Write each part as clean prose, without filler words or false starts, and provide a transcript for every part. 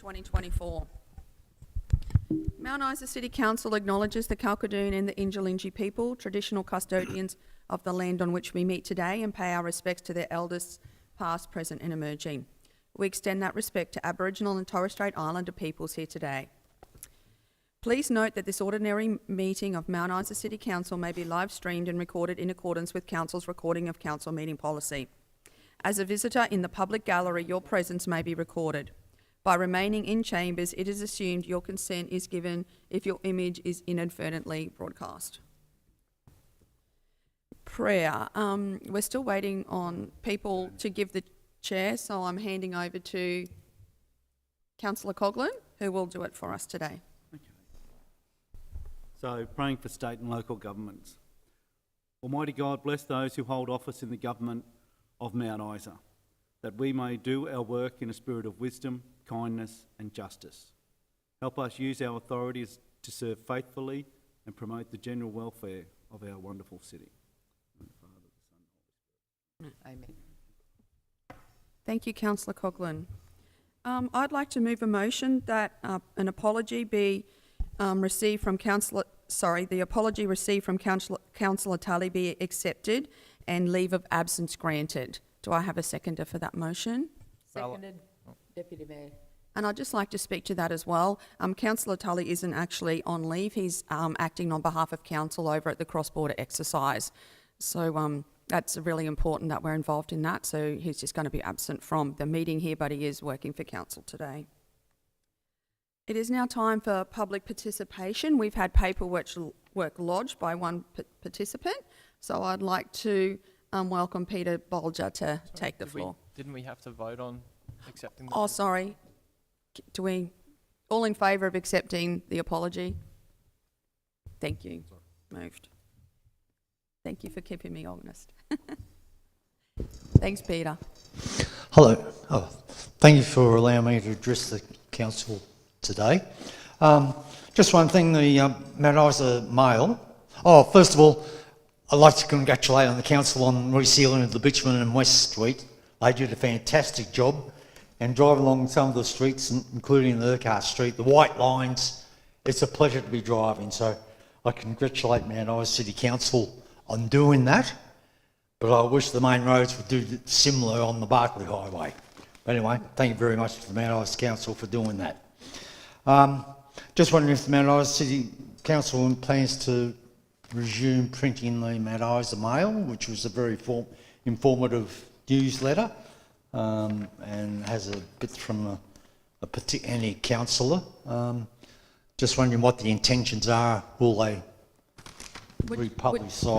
2024. Mount Isa City Council acknowledges the Kalkadoon and the Injalinji people, traditional custodians of the land on which we meet today, and pay our respects to their elders past, present and emerging. We extend that respect to Aboriginal and Torres Strait Islander peoples here today. Please note that this ordinary meeting of Mount Isa City Council may be live streamed and recorded in accordance with Council's recording of council meeting policy. As a visitor in the public gallery, your presence may be recorded. By remaining in chambers, it is assumed your consent is given if your image is inadvertently broadcast. Prayer. We're still waiting on people to give the chair, so I'm handing over to Councillor Coghlan, who will do it for us today. So, praying for state and local governments. Almighty God, bless those who hold office in the government of Mount Isa, that we may do our work in a spirit of wisdom, kindness and justice. Help us use our authorities to serve faithfully and promote the general welfare of our wonderful city. Amen. Thank you, Councillor Coghlan. I'd like to move a motion that an apology be received from the apology received from Councillor Tully be accepted and leave of absence granted. Do I have a seconder for that motion? Seconded, Deputy Mayor. And I'd just like to speak to that as well. Councillor Tully isn't actually on leave. He's acting on behalf of council over at the cross-border exercise. So that's really important that we're involved in that. So he's just going to be absent from the meeting here, but he is working for council today. It is now time for public participation. We've had paperwork lodged by one participant. So I'd like to welcome Peter Bolger to take the floor. Didn't we have to vote on accepting the... Oh, sorry. Do we all in favour of accepting the apology? Thank you. Moved. Thank you for keeping me honest. Thanks, Peter. Hello. Thank you for allowing me to address the council today. Just one thing, the Mount Isa Mail. First of all, I'd like to congratulate on the council on resealing of the Bitumen and West Street. They did a fantastic job, and drive along some of the streets, including the Urquhart Street, the white lines, it's a pleasure to be driving. So I congratulate Mount Isa City Council on doing that, but I wish the main roads would do similar on the Barclay Highway. But anyway, thank you very much to the Mount Isa Council for doing that. Just wondering if the Mount Isa City Council plans to resume printing the Mount Isa Mail, which was a very informative newsletter, and has a bit from any councillor. Just wondering what the intentions are. Will they republish?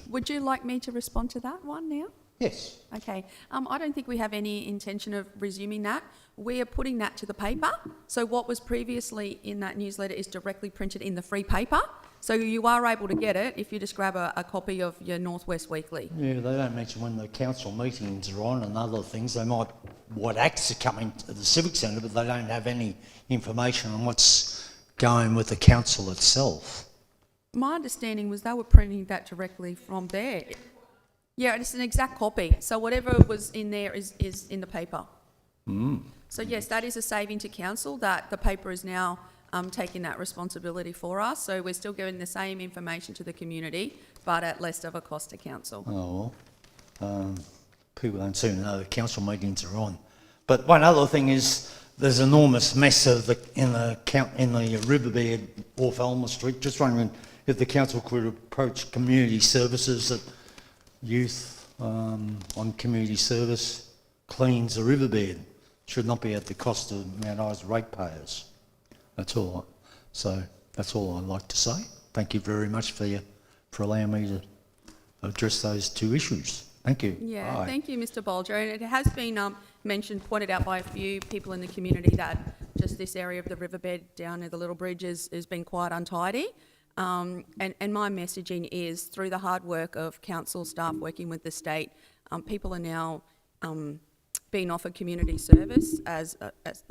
Would you like me to respond to that one now? Yes. Okay. I don't think we have any intention of resuming that. We are putting that to the paper. So what was previously in that newsletter is directly printed in the free paper. So you are able to get it if you just grab a copy of your Northwest Weekly. Yeah, they don't mention when the council meetings are on and other things. They might, what acts are coming to the Civic Centre, but they don't have any information on what's going with the council itself. My understanding was they were printing that directly from there. Yeah, it's an exact copy. So whatever was in there is in the paper. So yes, that is a saving to council, that the paper is now taking that responsibility for us. So we're still giving the same information to the community, but at less of a cost to council. People don't seem to know the council meetings are on. But one other thing is there's enormous mess in the riverbed off Elmer Street. Just wondering if the council could approach community services, that youth on community service cleans the riverbed. Should not be at the cost of Mount Isa ratepayers. That's all. So that's all I'd like to say. Thank you very much for allowing me to address those two issues. Thank you. Yeah, Bye. thank you, Mr. Bolger. And it has been pointed out by a few people in the community that just this area of the riverbed down near the Little Bridge has been quite untidy. And my messaging is, through the hard work of council staff working with the state, people are now being offered community service as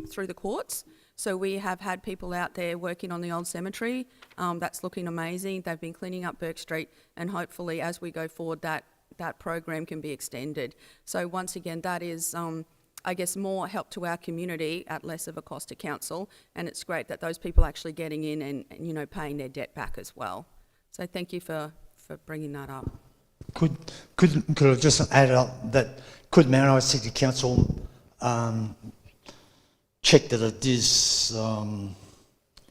through the courts. So we have had people out there working on the old cemetery. That's looking amazing. They've been cleaning up Burke Street, and hopefully as we go forward that program can be extended. So once again, that is I guess, more help to our community at less of a cost to council. And it's great that those people are actually getting in and paying their debt back as well. So thank you for bringing that up. Could I just add up that could Mount Isa City Council check that it is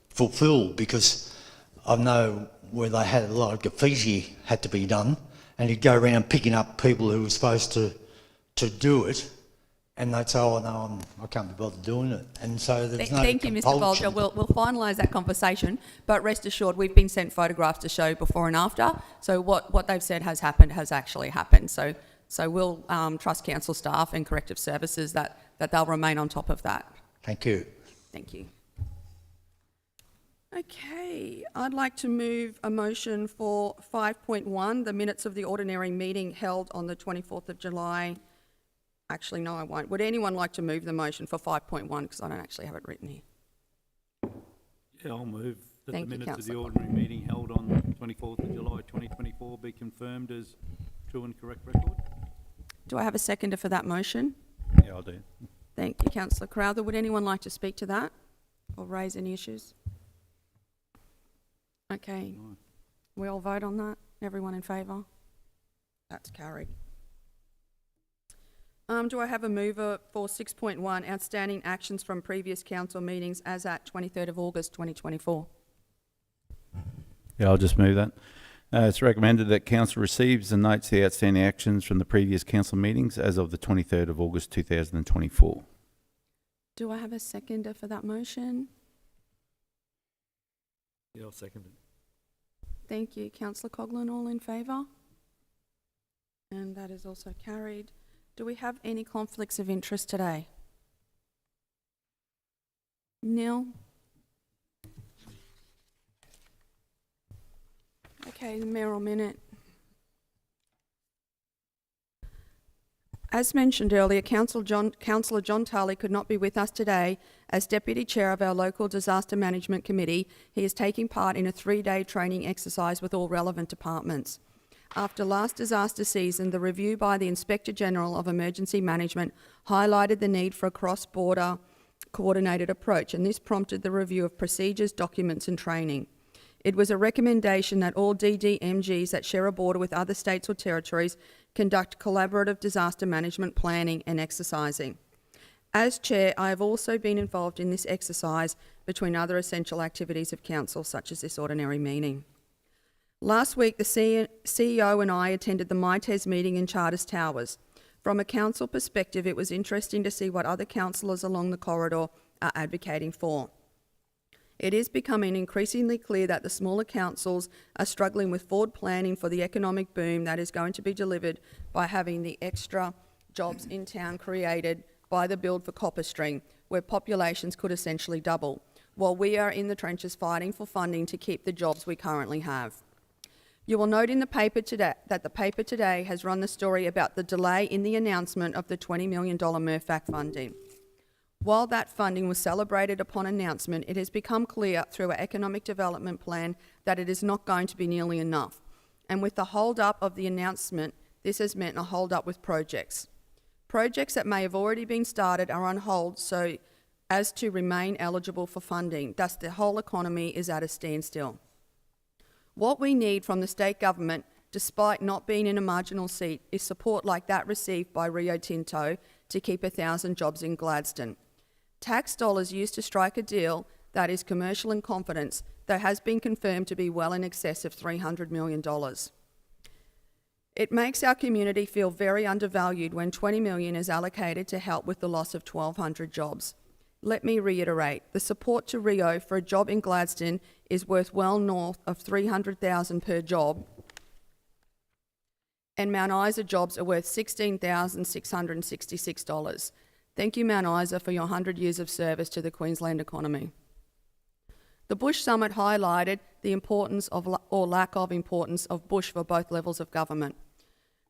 fulfilled, because I know where they had a lot of graffiti had to be done, and you'd go around picking up people who were supposed to do it, and they'd say, "Oh no, I can't be bothered doing it," and so there's no Thank you, Mr. compulsion. Bolger. We'll finalise that conversation, but rest assured we've been sent photographs to show before and after, so what they've said has happened has actually happened. So we'll trust council staff and corrective services that they'll remain on top of that. Thank you. Thank you. Okay, I'd like to move a motion for 5.1, the minutes of the ordinary meeting held on the 24th of July. Actually, no, I won't. Would anyone like to move the motion for 5.1, because I don't actually have it written here? Yeah, I'll move that Thank the you, minutes of the Councillor. ordinary meeting held on 24th of July 2024 be confirmed as true and correct record. Do I have a seconder for that motion? Yeah, I'll do. Thank you, Councillor Crowther. Would anyone like to speak to that or raise any issues? Okay, No. we all vote on that? Everyone in favour? That's carried. Do I have a mover for 6.1, outstanding actions from previous council meetings as at 23rd of August 2024? Yeah, I'll just move that. It's recommended that council receives and notes the outstanding actions from the previous council meetings as of the 23rd of August 2024. Do I have a seconder for that motion? Yeah, I'll second it. Thank you, Councillor Coghlan. All in favour? And that is also carried. Do we have any conflicts of interest today? Nil? Okay, the mayoral minute. As mentioned earlier, Councillor John Tarley could not be with us today. As Deputy Chair of our local Disaster Management Committee, he is taking part in a 3-day training exercise with all relevant departments. After last disaster season, the review by the Inspector General of Emergency Management highlighted the need for a cross-border coordinated approach, and this prompted the review of procedures, documents and training. It was a recommendation that all DDMGs that share a border with other states or territories conduct collaborative disaster management planning and exercising. As Chair, I have also been involved in this exercise between other essential activities of Council, such as this ordinary meeting. Last week, the CEO and I attended the MITES meeting in Charters Towers. From a council perspective, it was interesting to see what other councillors along the corridor are advocating for. It is becoming increasingly clear that the smaller councils are struggling with forward planning for the economic boom that is going to be delivered by having the extra jobs in town created by the build for Copper Stream, where populations could essentially double, while we are in the trenches fighting for funding to keep the jobs we currently have. You will note in the paper today that the paper today has run the story about the delay in the announcement of the $20 million MRFAC funding. While that funding was celebrated upon announcement, it has become clear through our economic development plan that it is not going to be nearly enough. And with the hold-up of the announcement, this has meant a hold-up with projects. Projects that may have already been started are on hold so as to remain eligible for funding. Thus, the whole economy is at a standstill. What we need from the state government, despite not being in a marginal seat, is support like that received by Rio Tinto to keep 1,000 jobs in Gladstone. Tax dollars used to strike a deal that is commercial in confidence, though has been confirmed to be well in excess of $300 million. It makes our community feel very undervalued when $20 million is allocated to help with the loss of 1,200 jobs. Let me reiterate, the support to Rio for a job in Gladstone is worth well north of $300,000 per job, and Mount Isa jobs are worth $16,666. Thank you, Mount Isa, for your 100 years of service to the Queensland economy. The Bush Summit highlighted the importance of, or lack of importance, of bush for both levels of government.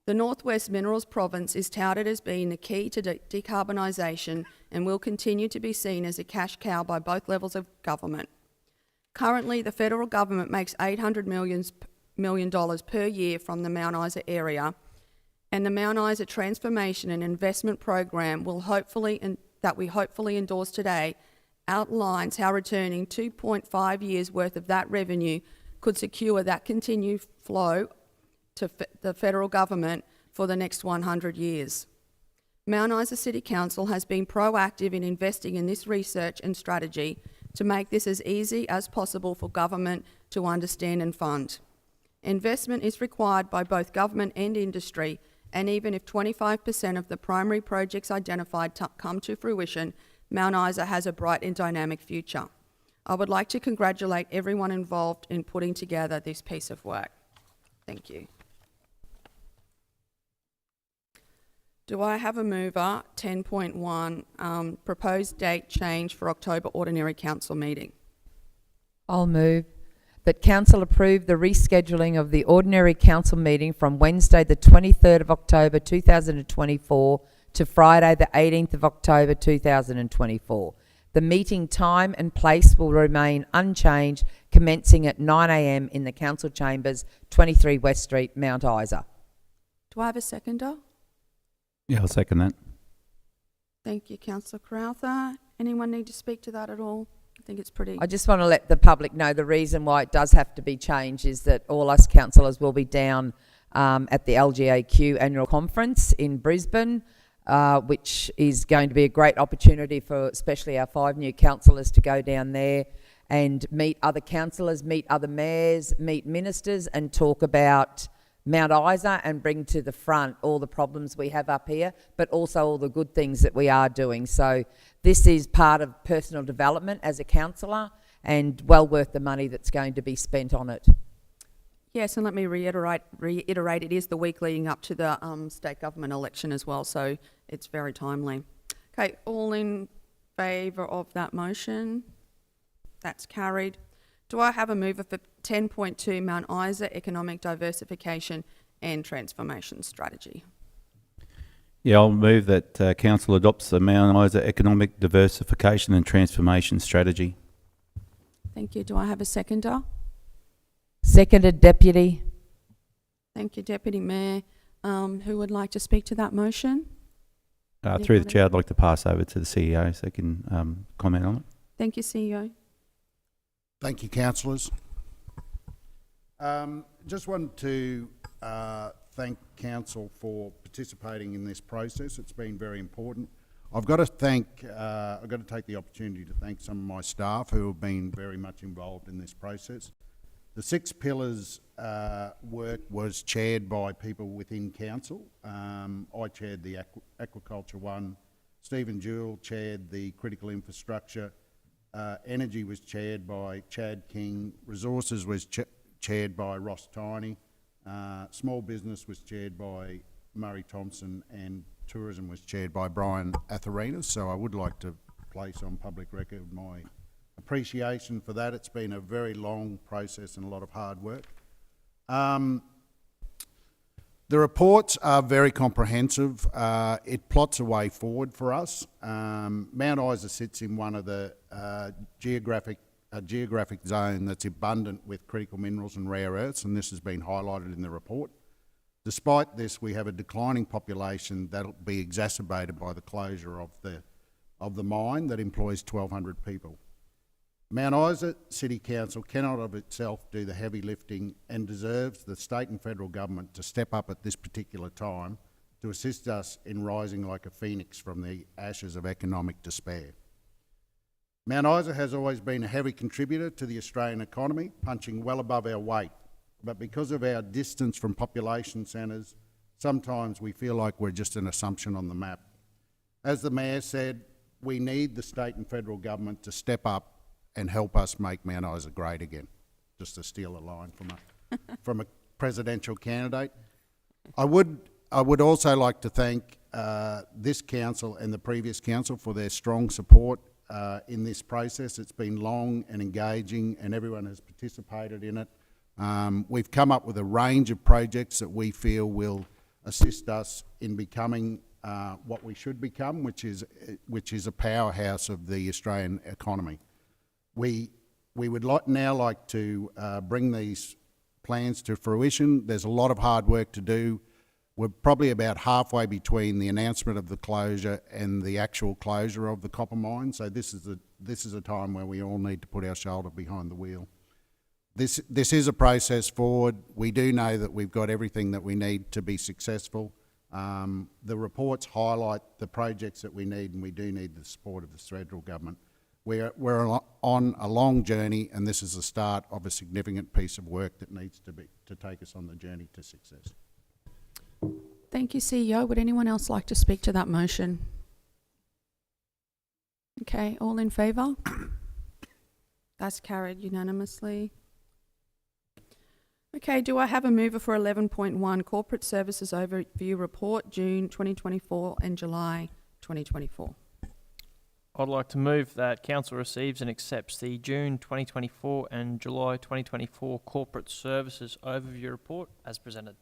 The Northwest Minerals Province is touted as being the key to decarbonisation and will continue to be seen as a cash cow by both levels of government. Currently, the federal government makes $800 million per year from the Mount Isa area, and the Mount Isa Transformation and Investment Program that we hopefully endorse today outlines how returning 2.5 years worth of that revenue could secure that continued flow to the federal government for the next 100 years. Mount Isa City Council has been proactive in investing in this research and strategy to make this as easy as possible for government to understand and fund. Investment is required by both government and industry, and even if 25% of the primary projects identified come to fruition, Mount Isa has a bright and dynamic future. I would like to congratulate everyone involved in putting together this piece of work. Thank you. Do I have a mover? 10.1, proposed date change for October Ordinary Council meeting. I'll move that Council approve the rescheduling of the Ordinary Council meeting from Wednesday the 23rd of October 2024 to Friday the 18th of October 2024. The meeting time and place will remain unchanged, commencing at 9 a.m. in the Council Chambers, 23 West Street, Mount Isa. Do I have a seconder? Yeah, I'll second that. Thank you, Councillor Crowther. Anyone need to speak to that at all? I think it's pretty... I just want to let the public know the reason why it does have to be changed is that all us councillors will be down at the LGAQ annual conference in Brisbane, which is going to be a great opportunity for especially our 5 new councillors to go down there and meet other councillors, meet other mayors, meet ministers and talk about Mount Isa and bring to the front all the problems we have up here, but also all the good things that we are doing. So this is part of personal development as a councillor and well worth the money that's going to be spent on it. Yes, and let me reiterate, it is the week leading up to the state government election as well, so it's very timely. Okay, all in favour of that motion? That's carried. Do I have a mover for 10.2 Mount Isa Economic Diversification and Transformation Strategy? Yeah, I'll move that Council adopts the Mount Isa Economic Diversification and Transformation Strategy. Thank you. Do I have a seconder? Seconded, Deputy. Thank you, Deputy Mayor. Who would like to speak to that motion? Through the Chair, I'd like to pass over to the CEO so they can comment on it. Thank you, CEO. Thank you, councillors. Just wanted to thank council for participating in this process. It's been very important. I've got to take the opportunity to thank some of my staff who have been very much involved in this process. The 6 pillars work was chaired by people within council. I chaired the aquaculture one. Stephen Jewell chaired the critical infrastructure. Energy was chaired by Chad King. Resources was chaired by Ross Tiney. Small business was chaired by Murray Thompson, and tourism was chaired by Brian Atharinas. So I would like to place on public record my appreciation for that. It's been a very long process and a lot of hard work. The reports are very comprehensive. It plots a way forward for us. Mount Isa sits in one of the geographic zone that's abundant with critical minerals and rare earths, and this has been highlighted in the report. Despite this, we have a declining population that'll be exacerbated by the closure of the mine that employs 1,200 people. Mount Isa City Council cannot of itself do the heavy lifting and deserves the state and federal government to step up at this particular time to assist us in rising like a phoenix from the ashes of economic despair. Mount Isa has always been a heavy contributor to the Australian economy, punching well above our weight. But because of our distance from population centres, sometimes we feel like we're just an assumption on the map. As the Mayor said, we need the state and federal government to step up and help us make Mount Isa great again, just to steal a line from a presidential candidate. I would also like to thank this council and the previous council for their strong support in this process. It's been long and engaging, and everyone has participated in it. We've come up with a range of projects that we feel will assist us in becoming what we should become, which is a powerhouse of the Australian economy. We would now like to bring these plans to fruition. There's a lot of hard work to do. We're probably about halfway between the announcement of the closure and the actual closure of the copper mine. So this is a time where we all need to put our shoulder behind the wheel. This is a process forward. We do know that we've got everything that we need to be successful. The reports highlight the projects that we need, and we do need the support of the federal government. We're on a long journey, and this is the start of a significant piece of work that needs to take us on the journey to success. Thank you, CEO. Would anyone else like to speak to that motion? Okay, all in favour? That's carried unanimously. Okay, do I have a mover for 11.1 Corporate Services Overview Report, June 2024 and July 2024? I'd like to move that Council receives and accepts the June 2024 and July 2024 Corporate Services Overview Report as presented.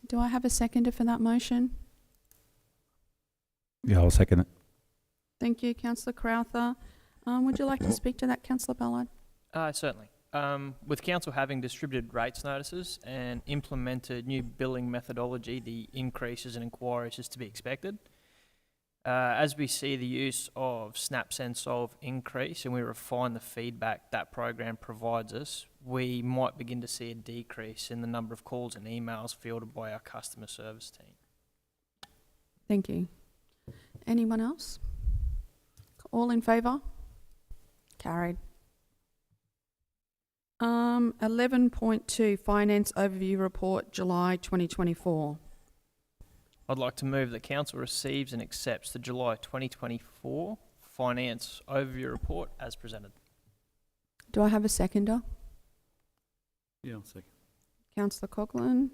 Do I have a seconder for that motion? Yeah, I'll second it. Thank you, Councillor Crowther. Would you like to speak to that, Councillor Ballard? Certainly. With Council having distributed rates notices and implemented new billing methodology, the increases in inquiries is to be expected. As we see the use of Snap Send Solve increase and we refine the feedback that program provides us, we might begin to see a decrease in the number of calls and emails fielded by our customer service team. Thank you. Anyone else? All in favour? Carried. 11.2 Finance Overview Report, July 2024. I'd like to move that Council receives and accepts the July 2024 Finance Overview Report as presented. Do I have a seconder? Yeah, I'll second. Councillor Coughlin.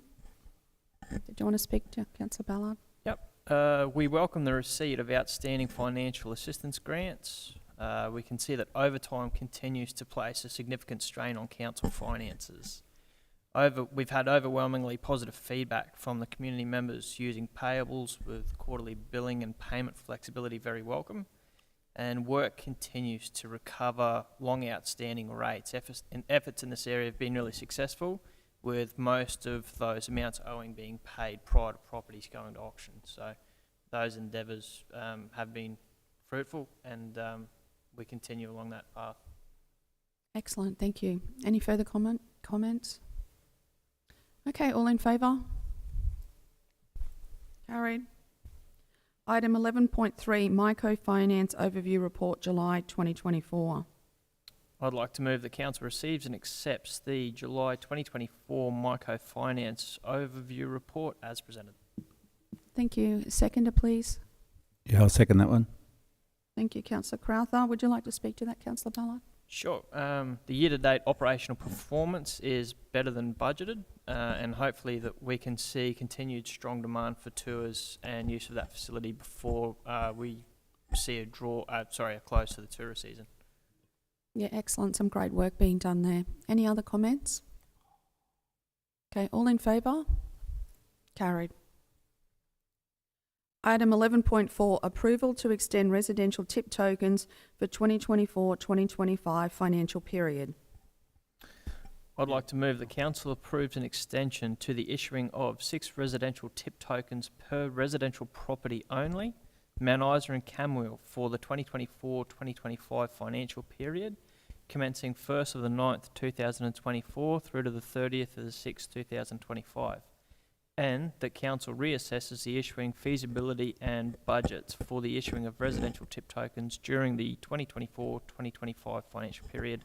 Did you want to speak to Councillor Ballard? Yep. We welcome the receipt of outstanding financial assistance grants. We can see that overtime continues to place a significant strain on council finances. We've had overwhelmingly positive feedback from the community members using payables with quarterly billing and payment flexibility very welcome. And work continues to recover long outstanding rates. Efforts in this area have been really successful, with most of those amounts owing being paid prior to properties going to auction. So those endeavours have been fruitful, and we continue along that path. Excellent, thank you. Any further comments? Okay, all in favour? Carried. Item 11.3, Microfinance Overview Report, July 2024. I'd like to move that Council receives and accepts the July 2024 Microfinance Overview Report as presented. Thank you. Seconder, please. Yeah, I'll second that one. Thank you, Councillor Crowther. Would you like to speak to that, Councillor Ballard? Sure. The year-to-date operational performance is better than budgeted, and hopefully that we can see continued strong demand for tours and use of that facility before we see a close to the tourist season. Yeah, excellent. Some great work being done there. Any other comments? Okay, all in favour? Carried. Item 11.4, Approval to extend residential tip tokens for 2024-2025 financial period. I'd like to move that Council approves an extension to the issuing of 6 residential tip tokens per residential property only, Mount Isa and Camwell, for the 2024-2025 financial period, commencing 1st of the 9th, 2024 through to the 30th of the 6th, 2025. And that Council reassesses the issuing feasibility and budgets for the issuing of residential tip tokens during the 2024-2025 financial period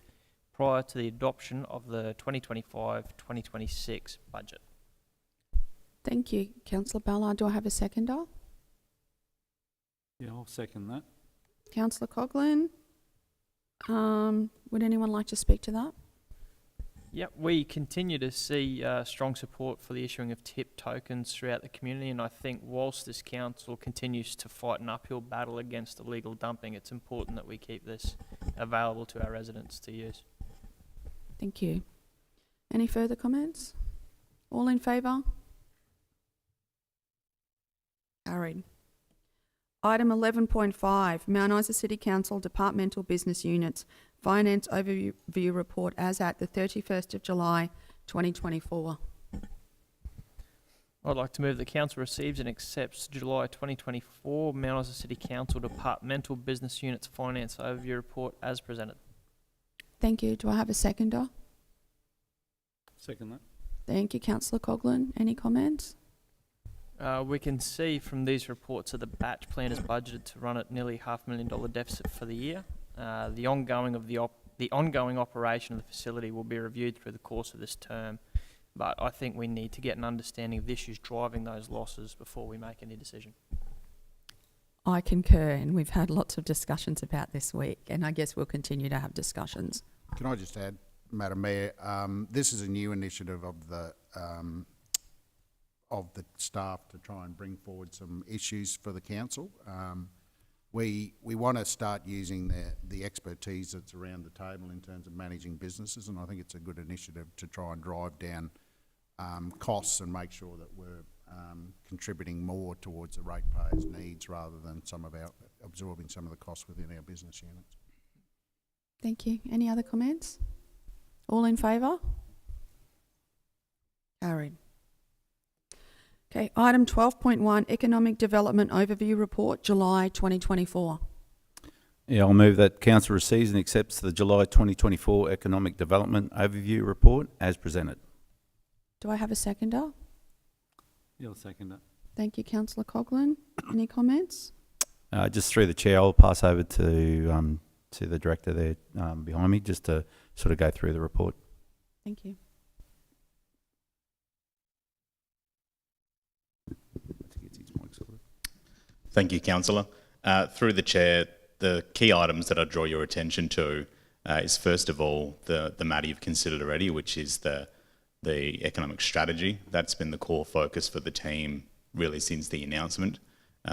prior to the adoption of the 2025-2026 budget. Thank you, Councillor Ballard. Do I have a seconder? Yeah, I'll second that. Councillor Coughlin. Would anyone like to speak to that? Yep, we continue to see strong support for the issuing of tip tokens throughout the community, and I think whilst this council continues to fight an uphill battle against illegal dumping, it's important that we keep this available to our residents to use. Thank you. Any further comments? All in favour? Carried. Item 11.5, Mount Isa City Council Departmental Business Units Finance Overview Report as at the 31st of July 2024. I'd like to move that council receives and accepts July 2024 Mount Isa City Council Departmental Business Units Finance Overview Report as presented. Thank you. Do I have a seconder? Second that. Thank you, councillor Coghlan. Any comments? We can see from these reports that the batch plan is budgeted to run at nearly $500,000 deficit for the year. The ongoing operation of the facility will be reviewed through the course of this term, but I think we need to get an understanding of the issues driving those losses before we make any decision. I concur, and we've had lots of discussions about this week, and I guess we'll continue to have discussions. Can I just add, Madam Mayor, this is a new initiative of the staff to try and bring forward some issues for the council. We want to start using the expertise that's around the table in terms of managing businesses, and I think it's a good initiative to try and drive down costs and make sure that we're contributing more towards the ratepayers' needs rather than absorbing some of the costs within our business units. Thank you. Any other comments? All in favour? Carried. Okay, item 12.1, Economic Development Overview Report, July 2024. Yeah, I'll move that council receives and accepts the July 2024 Economic Development Overview Report as presented. Do I have a seconder? Yeah, I'll second that. Thank you, councillor Coghlan. Any comments? Just through the chair, I'll pass over to the director there behind me just to sort of go through the report. Thank you. Thank you, Councillor. Through the chair, the key items that I draw your attention to is first of all the matter you've considered already, which is the economic strategy. That's been the core focus for the team really since the announcement.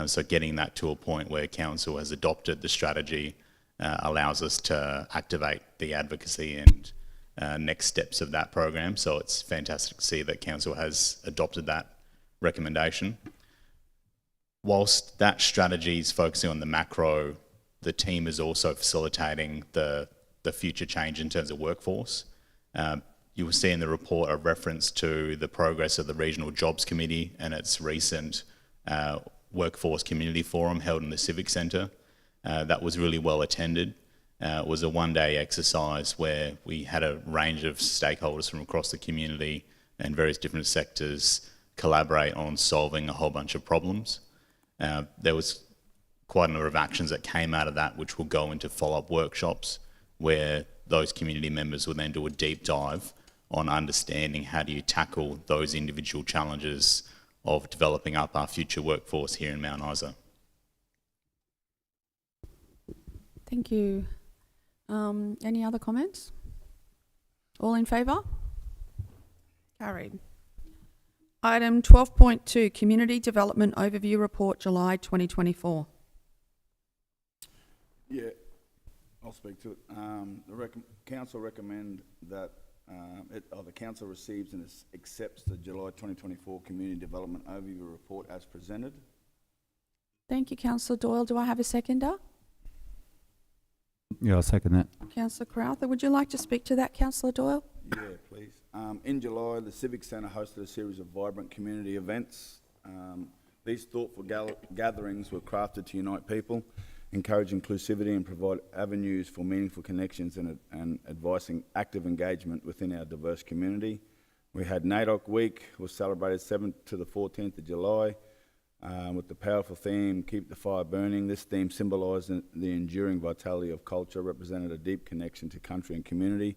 So getting that to a point where council has adopted the strategy allows us to activate the advocacy and next steps of that program. So it's fantastic to see that council has adopted that recommendation. Whilst that strategy is focusing on the macro, the team is also facilitating the future change in terms of workforce. You will see in the report a reference to the progress of the Regional Jobs Committee and its recent Workforce Community Forum held in the Civic Centre. That was really well attended. It was a one-day exercise where we had a range of stakeholders from across the community and various different sectors collaborate on solving a whole bunch of problems. There was quite a number of actions that came out of that, which will go into follow-up workshops where those community members will then do a deep dive on understanding how do you tackle those individual challenges of developing up our future workforce here in Mount Isa. Thank you. Any other comments? All in favour? Carried. Item 12.2, Community Development Overview Report, July 2024. Yeah, I'll speak to it. Council recommend that the council receives and accepts the July 2024 Community Development Overview Report as presented. Thank you, councillor Doyle. Do I have a seconder? Yeah, I'll second that. Councillor Crowther, would you like to speak to that, councillor Doyle? Yeah, please. In July, the Civic Centre hosted a series of vibrant community events. These thoughtful gatherings were crafted to unite people, encourage inclusivity and provide avenues for meaningful connections and advising active engagement within our diverse community. We had NAIDOC Week, was celebrated 7th to the 14th of July with the powerful theme, Keep the Fire Burning. This theme symbolised the enduring vitality of culture, represented a deep connection to country and community.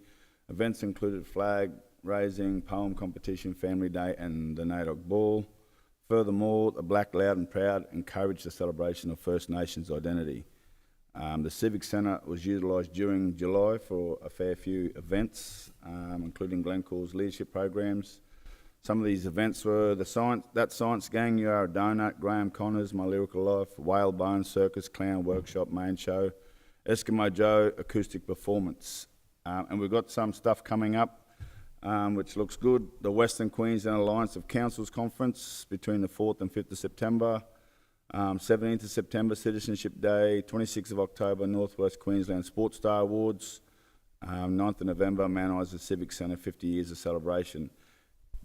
Events included flag raising, poem competition, family day and the NAIDOC Ball. Furthermore, the Black Loud and Proud encouraged the celebration of First Nations identity. The Civic Centre was utilised during July for a fair few events, including Glencore's leadership programs. Some of these events were That Science Gang, You Are a Donut, Graham Connors, My Lyrical Life, Whalebone, Circus, Clown Workshop, Main Show, Eskimo Joe, Acoustic Performance. And we've got some stuff coming up which looks good. The Western Queensland Alliance of Councils Conference between the 4th and 5th of September. 17th of September, Citizenship Day. 26th of October, Northwest Queensland Sports Star Awards. 9th of November, Mount Isa Civic Centre, 50 years of celebration.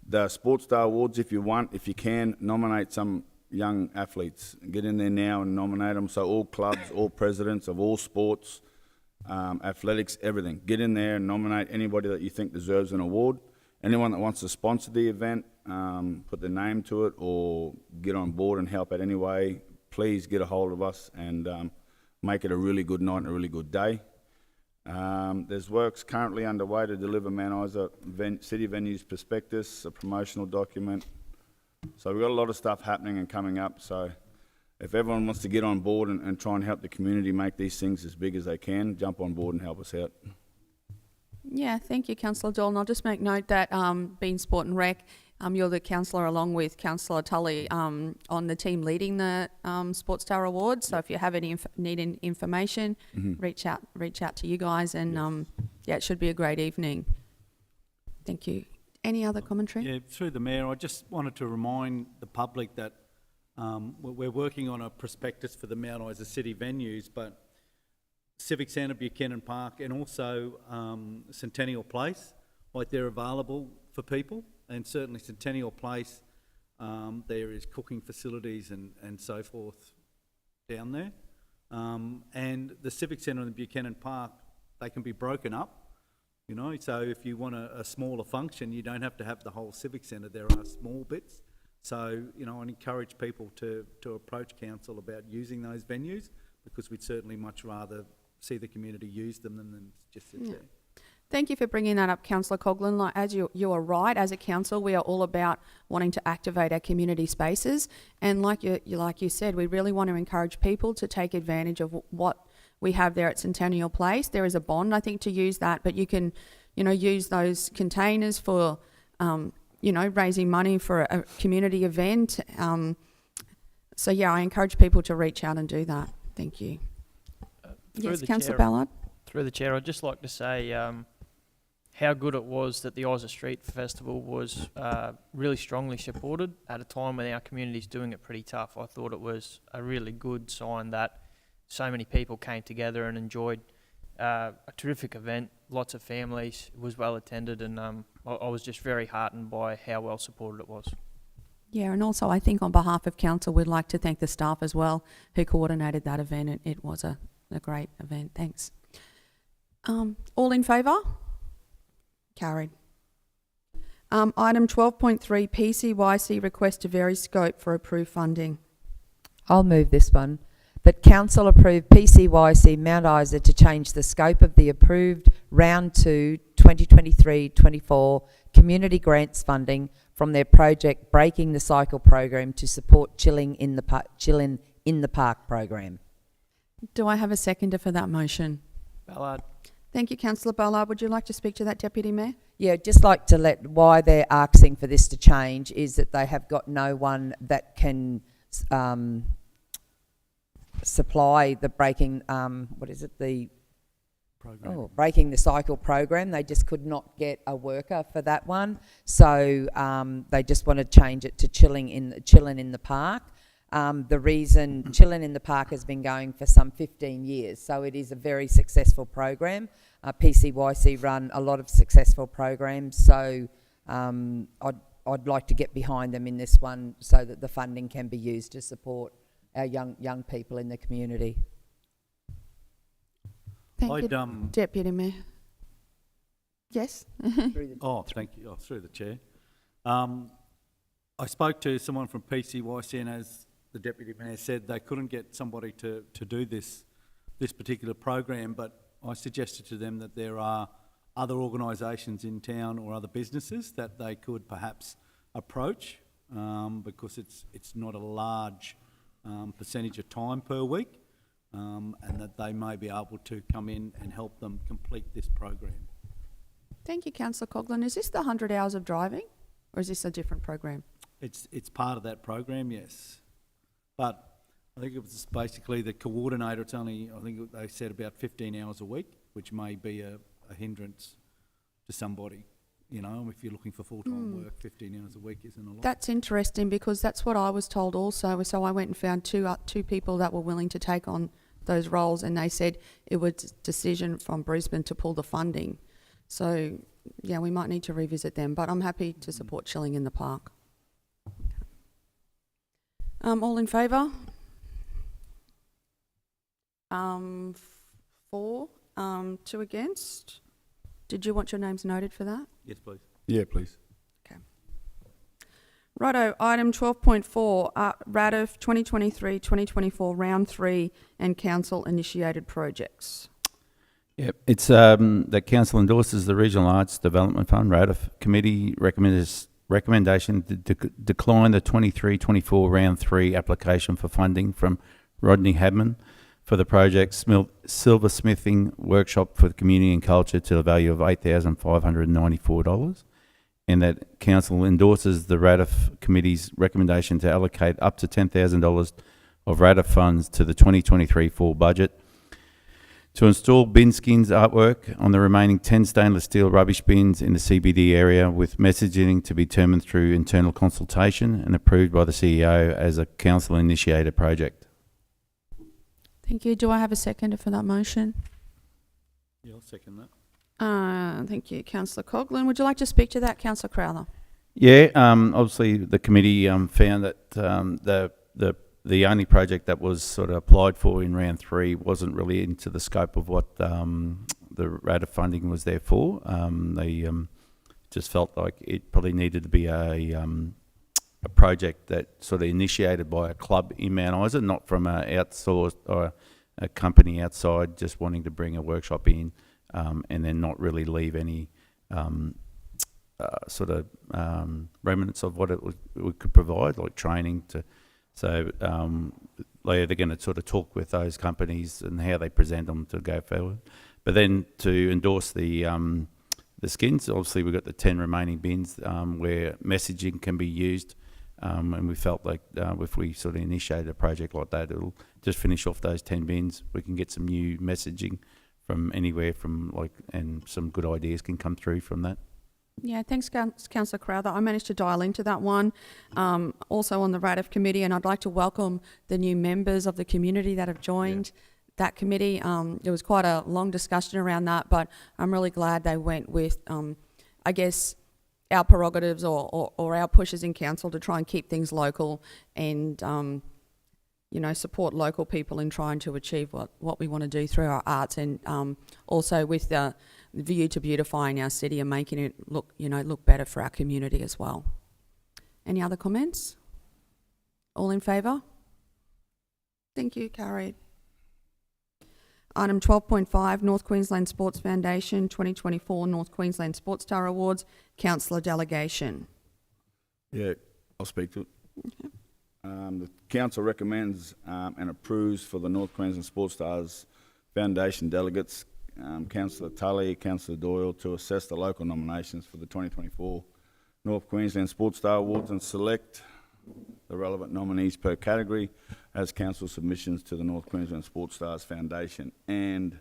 The Sports Star Awards, if you can, nominate some young athletes. Get in there now and nominate them. So all clubs, all presidents of all sports, athletics, everything. Get in there and nominate anybody that you think deserves an award. Anyone that wants to sponsor the event, put their name to it, or get on board and help out anyway, please get a hold of us and make it a really good night and a really good day. There's works currently underway to deliver Mount Isa City Venues Prospectus, a promotional document. So we've got a lot of stuff happening and coming up. So if everyone wants to get on board and try and help the community make these things as big as they can, jump on board and help us out. Yeah, thank you, Councillor Dolan. I'll just make note that being Sport and Rec, you're the councillor along with Councillor Tully on the team leading the Sports Star Awards. So if you have any needing information, reach out to you guys, and yeah, it should be a great evening. Thank you. Any other commentary? Yeah, through the Mayor, I just wanted to remind the public that we're working on a prospectus for the Mount Isa City venues, but Civic Centre, Buchanan Park, and also Centennial Place, like they're available for people. And certainly Centennial Place, there is cooking facilities and so forth down there. And the Civic Centre and the Buchanan Park, they can be broken up, you know, so if you want a smaller function, you don't have to have the whole Civic Centre. There are small bits. So, you know, I'd encourage people to approach council about using those venues, because we'd certainly much rather see the community use them than just sit there. Thank you for bringing that up, Councillor Coghlan. Like, as you are right, as a council, we are all about wanting to activate our community spaces. And like you said, we really want to encourage people to take advantage of what we have there at Centennial Place. There is a bond, I think, to use that, but you can, you know, use those containers for, you know, raising money for a community event. So yeah, I encourage people to reach out and do that. Thank you. Yes, Councillor Ballard. Through the chair, I'd just like to say how good it was that the Isa Street Festival was really strongly supported at a time when our community's doing it pretty tough. I thought it was a really good sign that so many people came together and enjoyed a terrific event. Lots of families, it was well attended, and I was just very heartened by how well supported it was. Yeah, and also I think on behalf of council, we'd like to thank the staff as well who coordinated that event. It was a great event. Thanks. All in favour? Carried. Item 12.3, PCYC request to vary scope for approved funding. I'll move this one. That council approve PCYC Mount Isa to change the scope of the approved Round 2 2023-24 community grants funding from their project Breaking the Cycle program to support Chilling in the Park program. Do I have a seconder for that motion? Ballard. Thank you, Councillor Ballard. Would you like to speak to that, Deputy Mayor? Yeah, just like to let why they're asking for this to change is that they have got no one that can supply the breaking Breaking the Cycle program. They just could not get a worker for that one, so they just want to change it to Chilling in the Park. The reason Chilling in the Park has been going for some 15 years, so it is a very successful program. PCYC run a lot of successful programs, so I'd like to get behind them in this one so that the funding can be used to support our young people in the community. Thank you, Deputy Mayor. Yes? Thank you. Oh, through the chair. I spoke to someone from PCYC, and as the Deputy Mayor said, they couldn't get somebody to do this particular program, but I suggested to them that there are other organisations in town or other businesses that they could perhaps approach, because it's not a large percentage of time per week, and that they may be able to come in and help them complete this program. Thank you, Councillor Coghlan. Is this the 100 hours of driving, or is this a different program? It's part of that program, yes. But I think it was basically the coordinator. It's only, I think they said about 15 hours a week, which may be a hindrance to somebody. You know, if you're looking for full-time work, 15 hours a week isn't a lot. That's interesting, because that's what I was told also. So I went and found two people that were willing to take on those roles, and they said it was a decision from Brisbane to pull the funding. So yeah, we might need to revisit them, but I'm happy to support Chilling in the Park. All in favour? 4, 2 against. Did you want your names noted for that? Yes, please. Yeah, please. Righto, item 12.4, RADF 2023-2024 Round 3 and Council initiated projects. Yep, it's that council endorses the Regional Arts Development Fund. RADF committee recommendation to decline the 23-24 Round 3 application for funding from Rodney Hadman for the project silversmithing workshop for the community and culture to the value of $8,594. And that council endorses the RADF committee's recommendation to allocate up to $10,000 of RADF funds to the 2023 full budget to install bin skins artwork on the remaining 10 stainless steel rubbish bins in the CBD area, with messaging to be determined through internal consultation and approved by the CEO as a council initiated project. Thank you. Do I have a seconder for that motion? Yeah, I'll second that. Thank you, Councillor Coghlan. Would you like to speak to that, Councillor Crowther? Yeah, obviously the committee found that the only project that was sort of applied for in round 3 wasn't really into the scope of what the RADF funding was there for. They just felt like it probably needed to be a project that sort of initiated by a club in Mount Isa, not from a outsourced or a company outside just wanting to bring a workshop in. And then not really leave any remnants of what it could provide, like training. So they're going to sort of talk with those companies and how they present them to go forward. But then to endorse the skins, obviously we've got the 10 remaining bins where messaging can be used. And we felt like if we sort of initiated a project like that, it'll just finish off those 10 bins. We can get some new messaging from anywhere and some good ideas can come through from that. Yeah, thanks, Councillor Crowther. I managed to dial into that one, also on the RADF committee, and I'd like to welcome the new members of the community that have joined that committee. There was quite a long discussion around that, but I'm really glad they went with, I guess, our prerogatives or our pushes in council to try and keep things local and support local people in trying to achieve what we want to do through our arts, and also with the view to beautifying our city and making it look better for our community as well. Any other comments? All in favour? Thank you, carried. Item 12.5, North Queensland Sports Foundation 2024 North Queensland Sports Star Awards, Councillor Delegation. Yeah, I'll speak to it. Okay. The council recommends and approves for the North Queensland Sports Stars Foundation delegates, Councillor Tully, Councillor Doyle, to assess the local nominations for the 2024 North Queensland Sports Star Awards and select the relevant nominees per category as council submissions to the North Queensland Sports Stars Foundation. And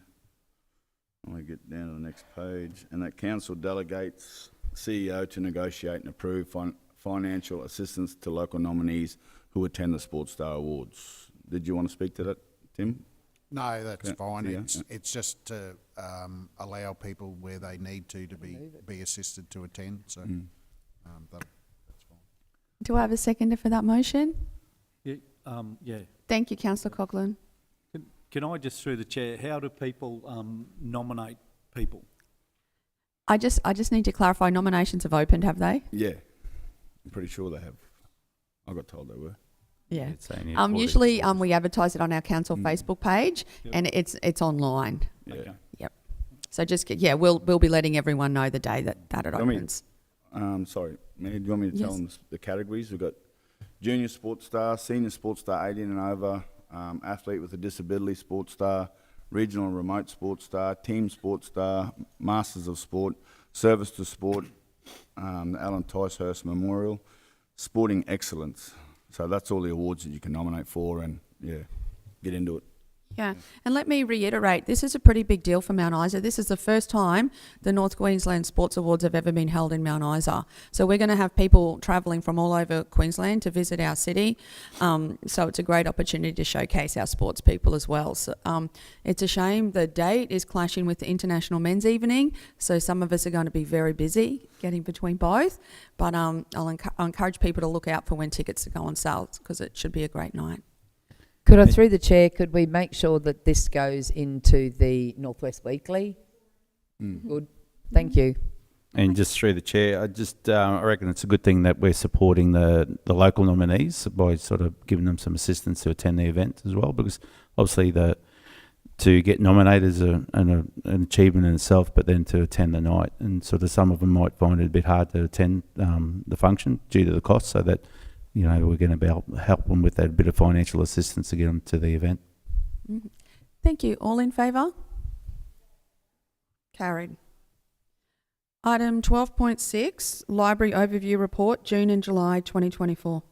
I want to get down to the next page. And that council delegates CEO to negotiate and approve financial assistance to local nominees who attend the Sports Star Awards. Did you want to speak to that, Tim? No, that's fine. Yeah. It's just to allow people where they need to be assisted to attend. So that's fine. Do I have a seconder for that motion? Yeah. Thank you, Councillor Coghlan. Can I just, through the chair, how do people nominate people? I just need to clarify, nominations have opened, have they? Yeah, I'm pretty sure they have. I got told they were. Yeah. It's only a 40. Usually we advertise it on our council Facebook page, Yep. and it's online. Yeah. Okay. So we'll be letting everyone know the day that it I mean, opens. Sorry, Mayor, do you want me to tell Yes. them the categories? We've got Junior Sports Star, Senior Sports Star 18 and over, Athlete with a Disability Sports Star, Regional and Remote Sports Star, Team Sports Star, Masters of Sport, Service to Sport, the Alan Ticehurst Memorial, Sporting Excellence. So that's all the awards that you can nominate for, and get into it. Yeah, and let me reiterate, this is a pretty big deal for Mount Isa. This is the first time the North Queensland Sports Awards have ever been held in Mount Isa. So we're going to have people travelling from all over Queensland to visit our city. So it's a great opportunity to showcase our sports people as well. So it's a shame the date is clashing with the International Men's Evening. So some of us are going to be very busy getting between both. But I'll encourage people to look out for when tickets go on sale because it should be a great night. Could I, through the chair, could we make sure that this goes into the Northwest Weekly? Good. Thank you. And just through the chair, I reckon it's a good thing that we're supporting the local nominees by sort of giving them some assistance to attend the event as well, because obviously to get nominated is an achievement in itself, but then to attend the night, and sort of some of them might find it a bit hard to attend the function due to the cost, so that we're going to be able to help them with that bit of financial assistance to get them to the event. Thank you. All in favour? Carried. Item 12.6, Library Overview Report, June and July 2024.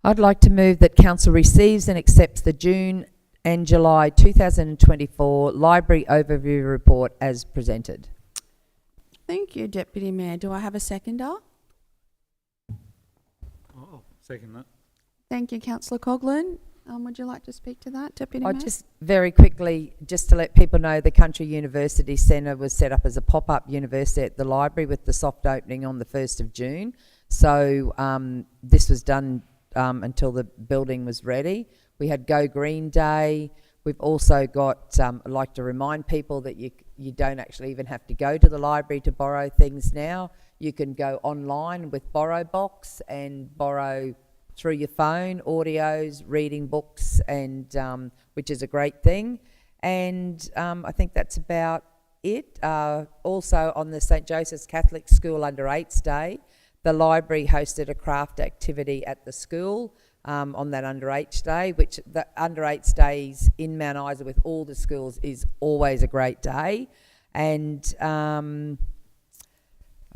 I'd like to move that Council receives and accepts the June and July 2024 Library Overview Report as presented. Thank you, Deputy Mayor. Do I have a seconder? Oh, second that. Thank you, Councillor Coghlan. Would you like to speak to that, Deputy Mayor? Just very quickly, just to let people know, the Country University Centre was set up as a pop-up university at the library with the soft opening on the 1st of June. So this was done until the building was ready. We had Go Green Day. We've also got, I'd like to remind people that you don't actually even have to go to the library to borrow things now. You can go online with Borrow Box and borrow through your phone, audios, reading books, and which is a great thing. And I think that's about it. Also on the St Joseph's Catholic School Under 8s Day, the library hosted a craft activity at the school on that Under 8s Day, which the Under 8s Days in Mount Isa with all the schools is always a great day. And I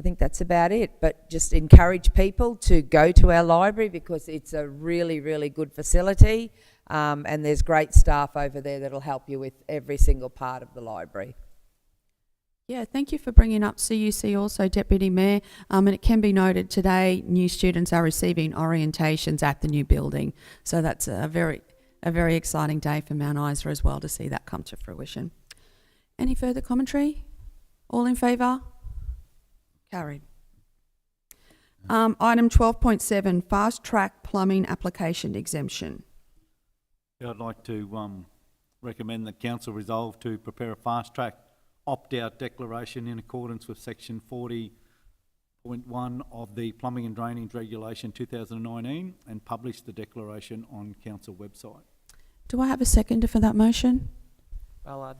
think that's about it, but just encourage people to go to our library because it's a really, really good facility, and there's great staff over there that'll help you with every single part of the library. Yeah, thank you for bringing up CUC also, Deputy Mayor. And it can be noted today, new students are receiving orientations at the new building. So that's a very exciting day for Mount Isa as well to see that come to fruition. Any further commentary? All in favour? Carried. Item 12.7, Fast Track Plumbing Application Exemption. Yeah, I'd like to recommend that Council resolve to prepare a fast track opt-out declaration in accordance with Section 40.1 of the Plumbing and Drainage Regulation 2019 and publish the declaration on Council website. Do I have a seconder for that motion? Ballard.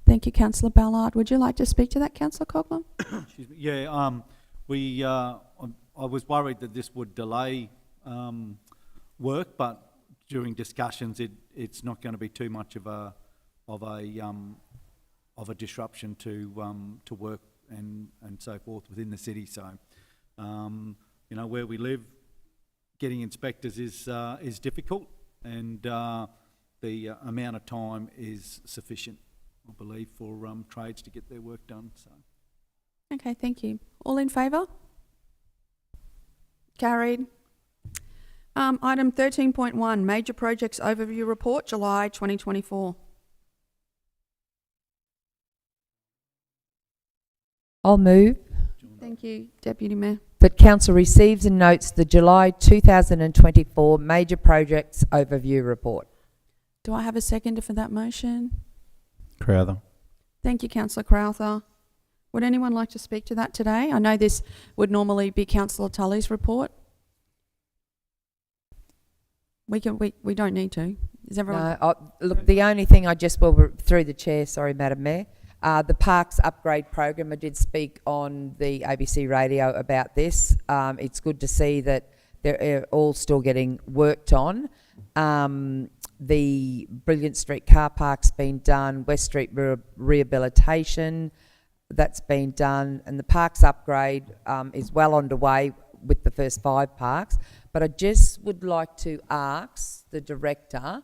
Thank you, Councillor Ballard. Would you like to speak to that, Councillor Coghlan? Excuse me. Yeah, I was worried that this would delay work, but during discussions, it's not going to be too much of a disruption to work and so forth within the city. So, where we live, getting inspectors is difficult, and the amount of time is sufficient, I believe, for trades to get their work done. So. Okay, thank you. All in favour? Carried. Item 13.1, Major Projects Overview Report, July 2024. I'll move Thank you, Deputy Mayor. that Council receives and notes the July 2024 Major Projects Overview Report. Do I have a seconder for that motion? Crowther. Thank you, Councillor Crowther. Would anyone like to speak to that today? I know this would normally be Councillor Tully's report. We don't need to. Is everyone? No, look, the only thing I just will, through the chair, sorry, Madam Mayor, the Parks Upgrade Program, I did speak on the ABC radio about this. It's good to see that they're all still getting worked on. The Brilliant Street car park's been done, West Street rehabilitation, that's been done, and the Parks Upgrade is well underway with the first 5 parks. But I just would like to ask the Director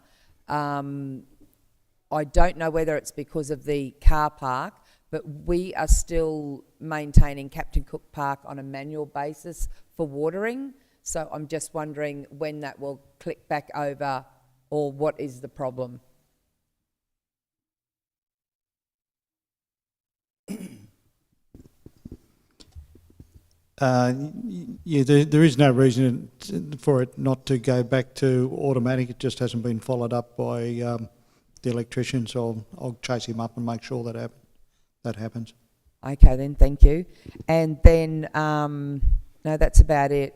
I don't know whether it's because of the car park, but we are still maintaining Captain Cook Park on a manual basis for watering. So I'm just wondering when that will click back over, or what is the problem? There is no reason for it not to go back to automatic. It just hasn't been followed up by the electrician, so I'll chase him up and make sure that happens. Okay then, thank you. And then, no, that's about it.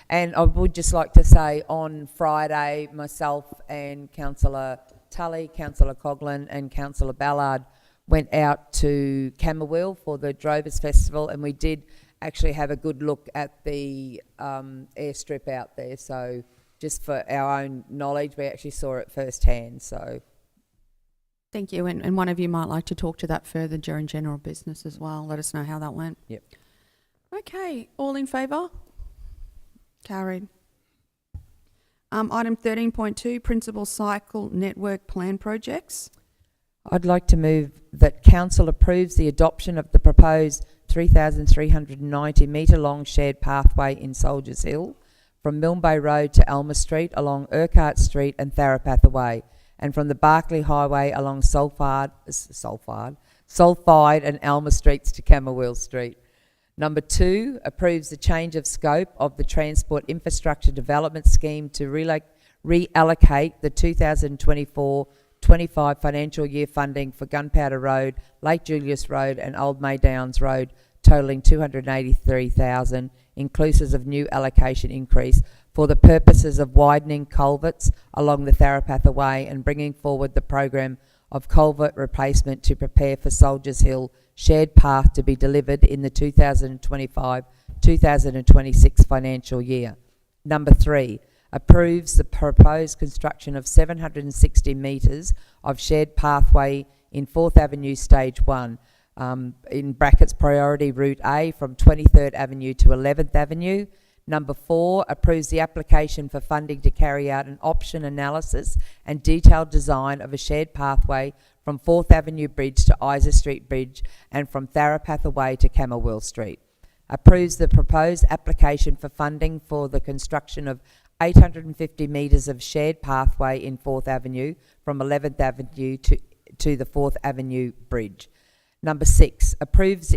And I would just like to say on Friday, myself and Councillor Tully, Councillor Coughlin and Councillor Ballard went out to Camberwell for the Drovers Festival, and we did actually have a good look at the airstrip out there. So just for our own knowledge, we actually saw it firsthand. So Thank you, and one of you might like to talk to that further during general business as well. Let us know how that went. Yep. Okay, all in favour? Carried. Item 13.2, Principal Cycle Network Plan Projects. I'd like to move that Council approves the adoption of the proposed 3,390 metre long shared pathway in Soldiers Hill from Milne Bay Road to Elmer Street along Urquhart Street and Tharapatha Way, and from the Barclay Highway along Sulphide and Elmer Streets to Camberwell Street. Number 2, approves the change of scope of the Transport Infrastructure Development Scheme to reallocate the 2024-25 financial year funding for Gunpowder Road, Lake Julius Road and Old May Downs Road, totalling $283,000, inclusive of new allocation increase, for the purposes of widening culverts along the Tharapatha Way and bringing forward the program of culvert replacement to prepare for Soldiers Hill shared path to be delivered in the 2025-2026 financial year. Number 3, approves the proposed construction of 760 metres of shared pathway in 4th Avenue Stage 1, in brackets priority route A from 23rd Avenue to 11th Avenue. Number 4, approves the application for funding to carry out an option analysis and detailed design of a shared pathway from 4th Avenue Bridge to Isa Street Bridge and from Tharapatha Way to Camberwell Street. Approves the proposed application for funding for the construction of 850 metres of shared pathway in 4th Avenue from 11th Avenue to the 4th Avenue Bridge. Number 6, approves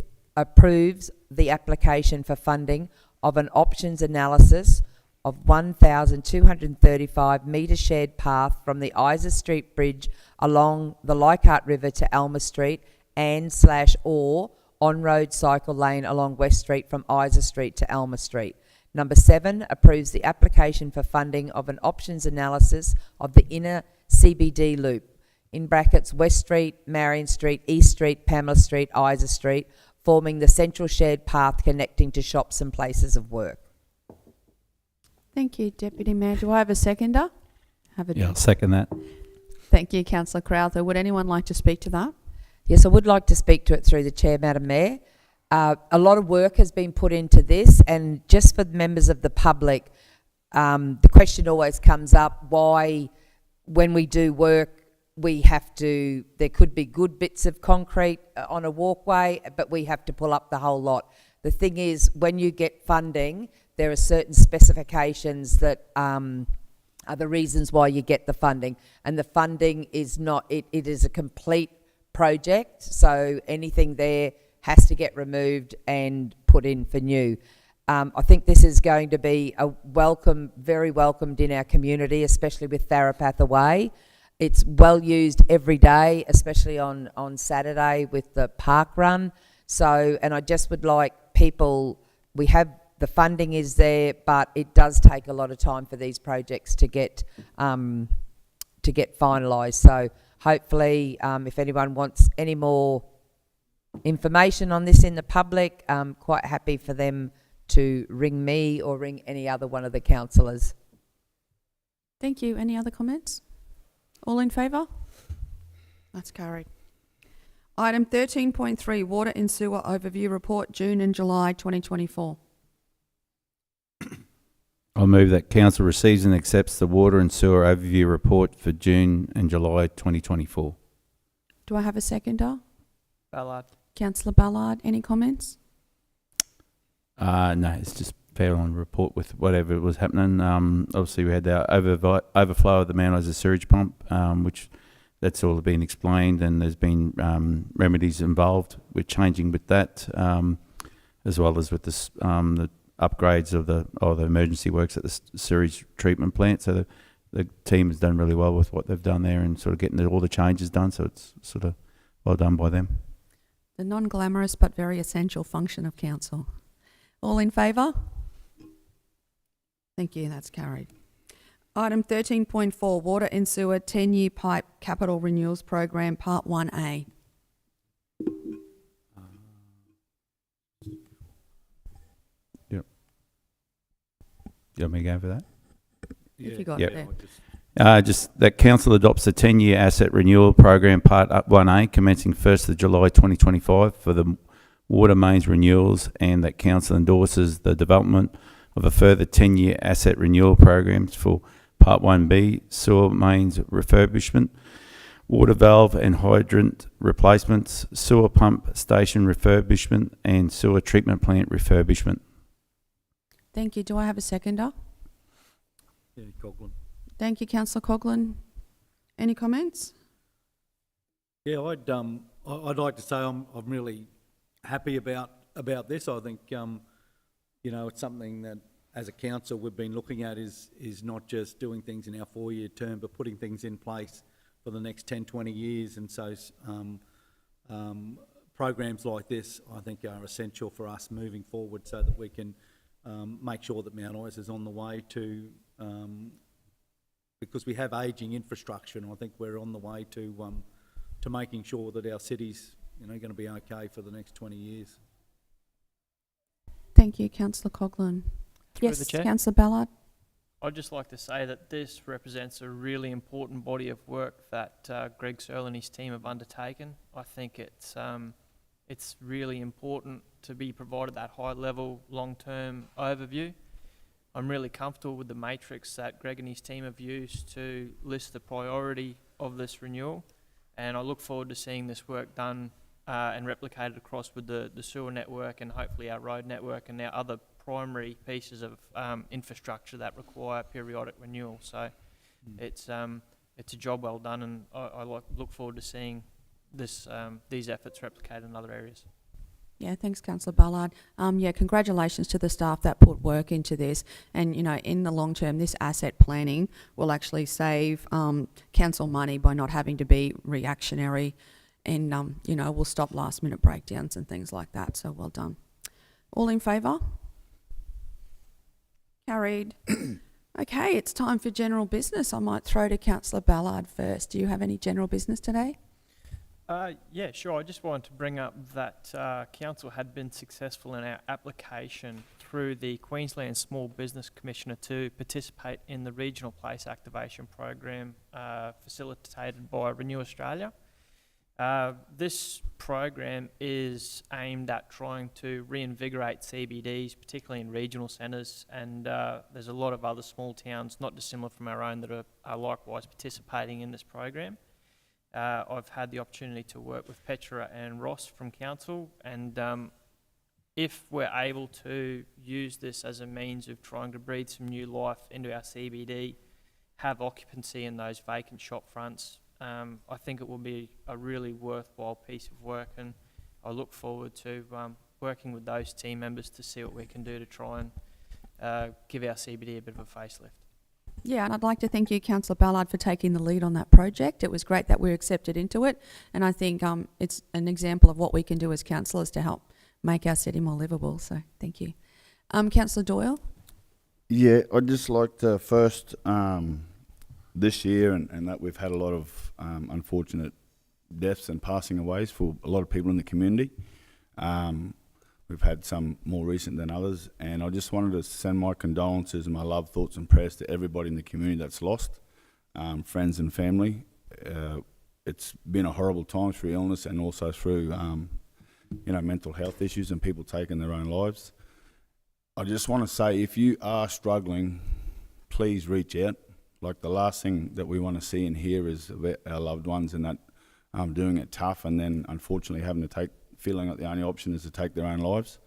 the application for funding of an options analysis of 1,235 metre shared path from the Isa Street Bridge along the Leichhardt River to Elmer Street and/or on-road cycle lane along West Street from Isa Street to Elmer Street. Number 7, approves the application for funding of an options analysis of the inner CBD loop, in brackets West Street, Marion Street, East Street, Pamela Street, Isa Street, forming the central shared path connecting to shops and places of work. Thank you, Deputy Mayor. Do I have a seconder? Yeah, I'll second that. Thank you, Councillor Crowther. Would anyone like to speak to that? Yes, I would like to speak to it through the Chair, Madam Mayor. A lot of work has been put into this, and just for the members of the public, the question always comes up, why when we do work there could be good bits of concrete on a walkway, but we have to pull up the whole lot. The thing is, when you get funding, there are certain specifications that are the reasons why you get the funding, and the funding is not, it is a complete project, so anything there has to get removed and put in for new. I think this is going to be very welcomed in our community, especially with Tharapatha Way. It's well used every day, especially on Saturday with the park run. So, and I just would like people, the funding is there, but it does take a lot of time for these projects to get finalised. So hopefully, if anyone wants any more information on this in the public, I'm quite happy for them to ring me or ring any other one of the councillors. Thank you. Any other comments? All in favour? That's carried. Item 13.3, Water and Sewer Overview Report, June and July 2024. I'll I move that council receives and accepts the water and sewer overview report for June and July 2024. Do I have a seconder? Ballard. Councillor Ballard, any comments? No, it's just fair on report with whatever was happening. Obviously, we had the overflow of the Mount Isa sewage pump, which that's all been explained, and there's been remedies involved. We're changing with that, as well as with the upgrades of the emergency works at the sewage treatment plant. So the team has done really well with what they've done there and sort of getting all the changes done. So it's sort of well done by them. The non-glamorous but very essential function of council. All in favour? Thank you, that's carried. Item 13.4, Water and Sewer 10-Year Pipe Capital Renewals Program, Part 1A. You want me to go for that? If you got Yep. it there. Just that council adopts a 10-year asset renewal program, Part 1A, commencing 1st of July 2025 for the water mains renewals, and that council endorses the development of a further 10-year asset renewal programs for Part 1B, sewer mains refurbishment, water valve and hydrant replacements, sewer pump station refurbishment, and sewer treatment plant refurbishment. Thank you. Do I have a seconder? Yeah, Coughlin. Thank you, Councillor Coughlin. Any comments? Yeah, I'd like to say I'm really happy about this. I think it's something that as a council we've been looking at is not just doing things in our 4-year term, but putting things in place for the next 10, 20 years. And so programs like this, I think, are essential for us moving forward, so that we can make sure that Mount Isa is on the way to, because we have ageing infrastructure, and I think we're on the way to making sure that our city's going to be okay for the next 20 years. Thank you, Councillor Coughlin. Through Yes, the chair. Councillor Ballard. I'd just like to say that this represents a really important body of work that Greg Searle and his team have undertaken. I think it's really important to be provided that high-level, long-term overview. I'm really comfortable with the matrix that Greg and his team have used to list the priority of this renewal, and I look forward to seeing this work done and replicated across with the sewer network and hopefully our road network and our other primary pieces of infrastructure that require periodic renewal. So it's a job well done, and I look forward to seeing these efforts replicated in other areas. Yeah, thanks, Councillor Ballard. Congratulations to the staff that put work into this. And, in the long term, this asset planning will actually save council money by not having to be reactionary, and, we'll stop last-minute breakdowns and things like that. So well done. All in favour? Carried. Okay, it's time for general business. I might throw to Councillor Ballard first. Do you have any general business today? Yeah, sure. I just wanted to bring up that Council had been successful in our application through the Queensland Small Business Commissioner to participate in the Regional Place Activation Program facilitated by Renew Australia. This program is aimed at trying to reinvigorate CBDs, particularly in regional centres, and there's a lot of other small towns, not dissimilar from our own, that are likewise participating in this program. I've had the opportunity to work with Petra and Ross from Council, and if we're able to use this as a means of trying to breathe some new life into our CBD, have occupancy in those vacant shop fronts, I think it will be a really worthwhile piece of work, and I look forward to working with those team members to see what we can do to try and give our CBD a bit of a facelift. Yeah, and I'd like to thank you, Councillor Ballard, for taking the lead on that project. It was great that we were accepted into it, and I think it's an example of what we can do as councillors to help make our city more livable, so thank you. Councillor Doyle? Yeah, I'd just like to first, this year, and that we've had a lot of unfortunate deaths and passing aways for a lot of people in the community. We've had some more recent than others, and I just wanted to send my condolences and my love, thoughts and prayers to everybody in the community that's lost, friends and family. It's been a horrible time through illness and also through mental health issues and people taking their own lives. I just want to say, if you are struggling please reach out. Like, the last thing that we want to see and hear is about our loved ones and that doing it tough, and then unfortunately feeling like the only option is to take their own lives.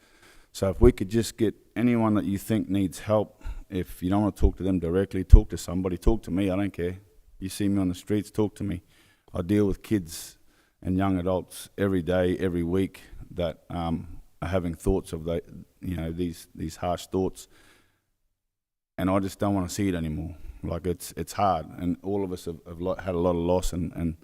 So if we could just get anyone that you think needs help, if you don't want to talk to them directly, talk to somebody, talk to me, I don't care. You see me on the streets, talk to me. I deal with kids and young adults every day, every week that are having thoughts of these harsh thoughts, and I just don't want to see it anymore. Like, it's hard, and all of us have had a lot of loss, and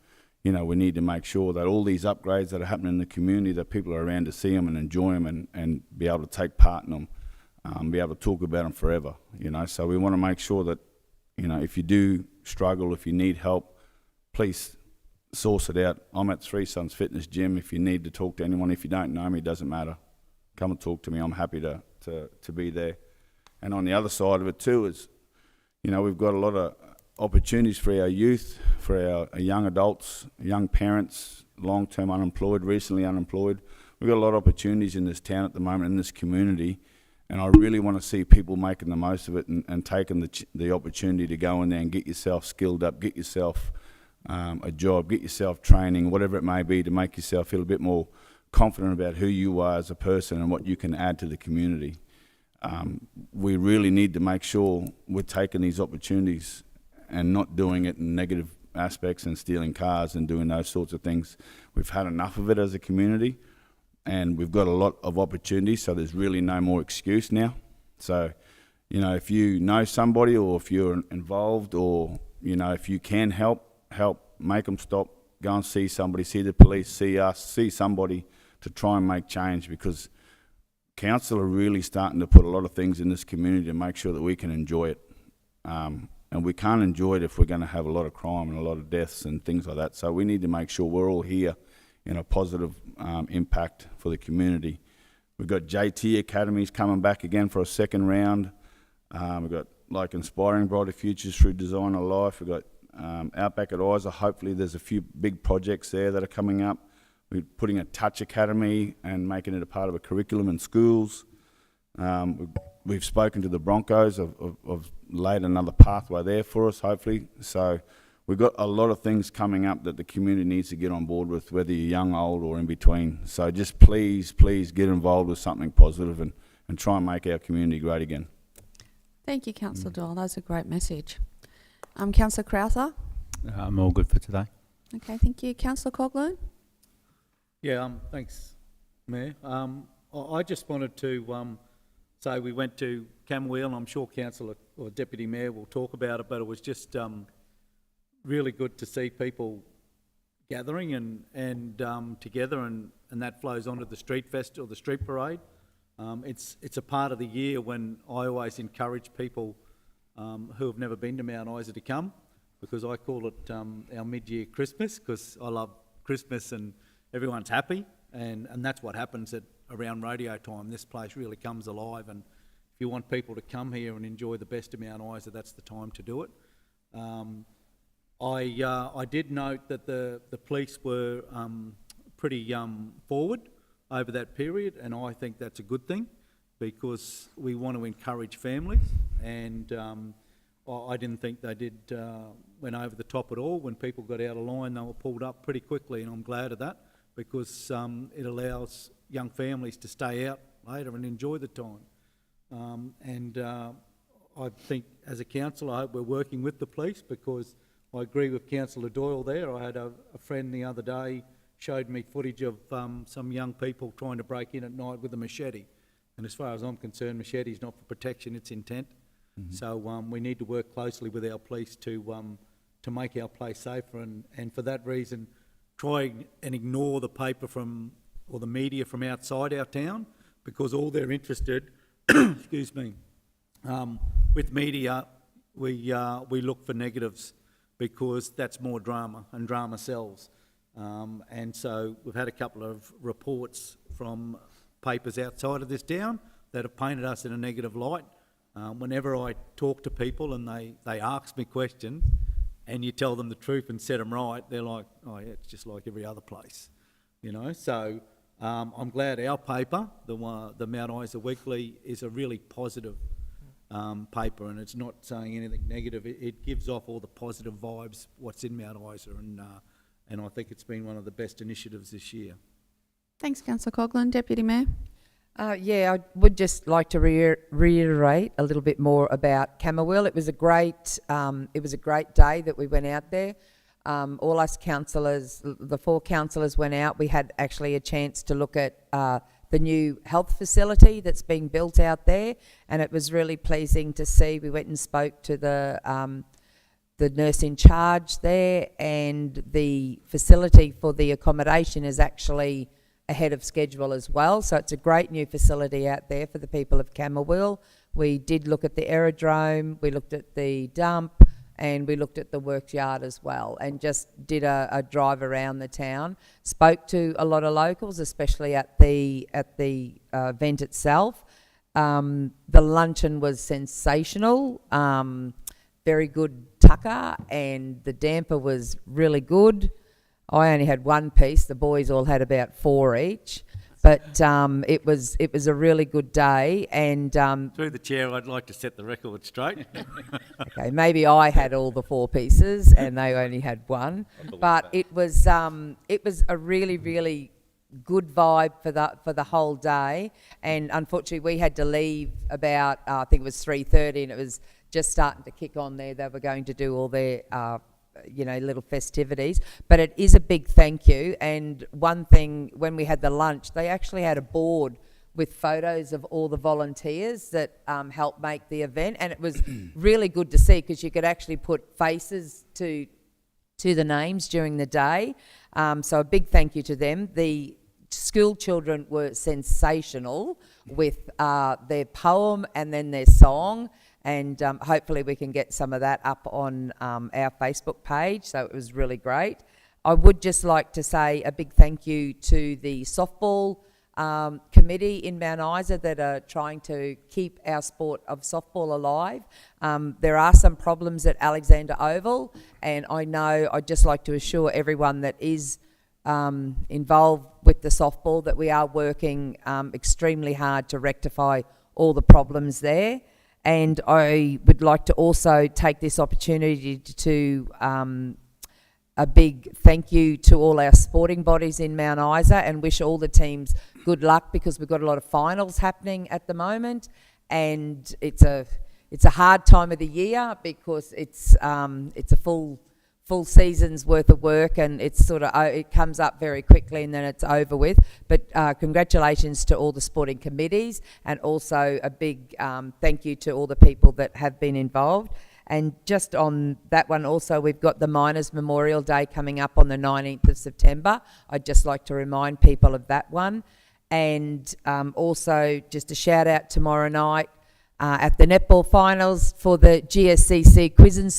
we need to make sure that all these upgrades that are happening in the community, that people are around to see them and enjoy them and be able to take part in them, be able to talk about them forever. So we want to make sure that if you do struggle, if you need help, please source it out. I'm at Three Sons Fitness Gym. If you need to talk to anyone, if you don't know me, it doesn't matter. Come and talk to me. I'm happy to be there. And on the other side of it too is, we've got a lot of opportunities for our youth, for our young adults, young parents, long-term unemployed, recently unemployed. We've got a lot of opportunities in this town at the moment, in this community, and I really want to see people making the most of it and taking the opportunity to go in there and get yourself skilled up, get yourself a job, get yourself training, whatever it may be, to make yourself feel a bit more confident about who you are as a person and what you can add to the community. We really need to make sure we're taking these opportunities and not doing it in negative aspects and stealing cars and doing those sorts of things. We've had enough of it as a community, and we've got a lot of opportunities, so there's really no more excuse now. So, if you know somebody, or if you're involved, or, if you can help, make them stop, go and see somebody, see the police, see us, see somebody to try and make change, because council are really starting to put a lot of things in this community to make sure that we can enjoy it. And we can't enjoy it if we're going to have a lot of crime and a lot of deaths and things like that. So we need to make sure we're all here in a positive impact for the community. We've got JT Academies coming back again for a second round. We've got Inspiring Brighter Futures through Design of Life. We've got Outback at Isa. Hopefully there's a few big projects there that are coming up. We're putting a Touch Academy and making it a part of a curriculum in schools. We've spoken to the Broncos of laid another pathway there for us, hopefully. So we've got a lot of things coming up that the community needs to get on board with, whether you're young, old, or in between. So just please get involved with something positive and try and make our community great again. Thank you, Councillor Doyle. That was a great message. Councillor Crowther? I'm all good for today. Okay, thank you. Councillor Coghlan? Yeah, thanks, Mayor. I just wanted to say we went to Camwheel, and I'm sure Councillor or Deputy Mayor will talk about it, but it was just really good to see people gathering and together, and that flows onto the street festival, the street parade. It's a part of the year when I always encourage people who have never been to Mount Isa to come, because I call it our mid-year Christmas, because I love Christmas and everyone's happy, and that's what happens around radio time. This place really comes alive, and if you want people to come here and enjoy the best of Mount Isa, that's the time to do it. I did note that the police were pretty forward over that period, and I think that's a good thing, because we want to encourage families, and I didn't think they went over the top at all. When people got out of line, they were pulled up pretty quickly, and I'm glad of that, because it allows young families to stay out later and enjoy the time. I think as a council, I hope we're working with the police, because I agree with Councillor Doyle there. I had a friend the other day showed me footage of some young people trying to break in at night with a machete. And as far as I'm concerned, machete is not for protection, it's intent. Mm-hmm. So we need to work closely with our police to make our place safer, and for that reason, try and ignore the paper or the media from outside our town, because all they're interested, excuse me, with media, we look for negatives, because that's more drama, and drama sells. And so we've had a couple of reports from papers outside of this town that have painted us in a negative light. Whenever I talk to people and they ask me questions, and you tell them the truth and set them right, they're like, oh yeah, it's just like every other place, So I'm glad our paper, the Mount Isa Weekly, is a really positive paper, and it's not saying anything negative. It gives off all the positive vibes, what's in Mount Isa, and I think it's been one of the best initiatives this year. Thanks, Councillor Coghlan. Deputy Mayor. Yeah, I would just like to reiterate a little bit more about Camberwell. It was a great day that we went out there. All us councillors, the 4 councillors went out. We had actually a chance to look at the new health facility that's being built out there, and it was really pleasing to see. We went and spoke to the nurse in charge there, and the facility for the accommodation is actually ahead of schedule as well. So it's a great new facility out there for the people of Camberwell. We did look at the aerodrome, we looked at the dump, and we looked at the works yard as well, and just did a drive around the town. Spoke to a lot of locals, especially at the event itself. The luncheon was sensational, very good tucker, and the damper was really good. I only had one piece. The boys all had about 4 each, but it was a really good day. And Through the chair, I'd like to set the record straight. okay, maybe I had all the 4 pieces and they only had one, but it was a really, really good vibe for the whole day. And unfortunately, we had to leave about I think it was 3:30, and it was just starting to kick on there. They were going to do all their little festivities, but it is a big thank you. And one thing, when we had the lunch, they actually had a board with photos of all the volunteers that helped make the event, and it was really good to see, because you could actually put faces to the names during the day. So a big thank you to them. The school children were sensational with their poem and then their song. And hopefully we can get some of that up on our Facebook page. So it was really great. I would just like to say a big thank you to the softball committee in Mount Isa that are trying to keep our sport of softball alive. There are some problems at Alexander Oval, and I'd just like to assure everyone that is involved with the softball that we are working extremely hard to rectify all the problems there. And I would like to also take this opportunity to a big thank you to all our sporting bodies in Mount Isa, and wish all the teams good luck, because we've got a lot of finals happening at the moment, and it's a hard time of the year, because it's a full season's worth of work, and it comes up very quickly and then it's over with. But congratulations to all the sporting committees, and also a big thank you to all the people that have been involved. And just on that one also, we've got the Miners' Memorial Day coming up on the 19th of September. I'd just like to remind people of that one. And also just a shout out tomorrow night at the netball finals for the GSCC Quizzin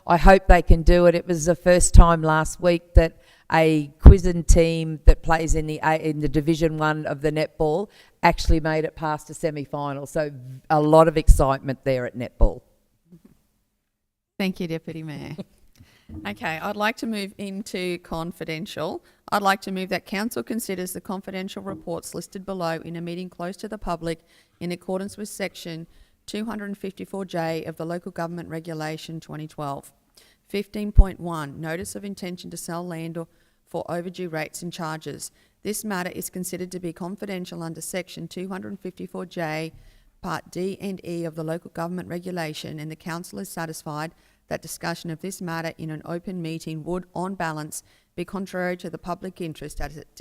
I hope they can do it. It was the first time last week that a Quizzin team that plays in the Division 1 of the netball actually made it past a semi-final. So a lot of excitement there at netball. Thank you, Deputy Mayor. Okay, I'd like to move into confidential. I'd like to move that Council considers the confidential reports listed below in a meeting closed to the public in accordance with Section 254J of the Local Government Regulation 2012. 15.1, Notice of Intention to Sell Land or for Overdue Rates and Charges. This matter is considered to be confidential under Section 254J, Part D and E of the Local Government Regulation, and the Council is satisfied that discussion of this matter in an open meeting would, on balance, be contrary to the public interest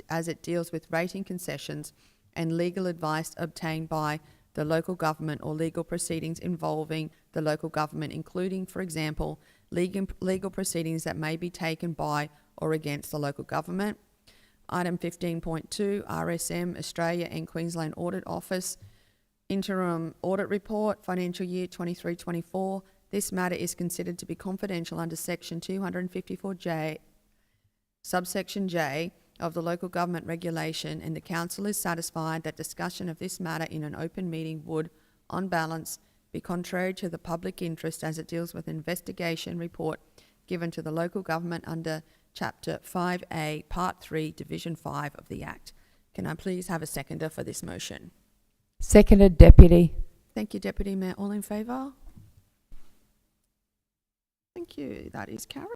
as it deals with rating concessions and legal advice obtained by the local government or legal proceedings involving the local government, including, for example, legal proceedings that may be taken by or against the local government. Item 15.2, RSM, Australia and Queensland Audit Office, Interim Audit Report, Financial Year 23-24. This matter is considered to be confidential under Section 254J, subsection J of the Local Government Regulation, and the Council is satisfied that discussion of this matter in an open meeting would, on balance, be contrary to the public interest as it deals with an investigation report given to the local government under Chapter 5A, Part 3, Division 5 of the Act. Can I please have a seconder for this motion? Seconded, Deputy. Thank you, Deputy Mayor. All in favour? Thank you. That is carried.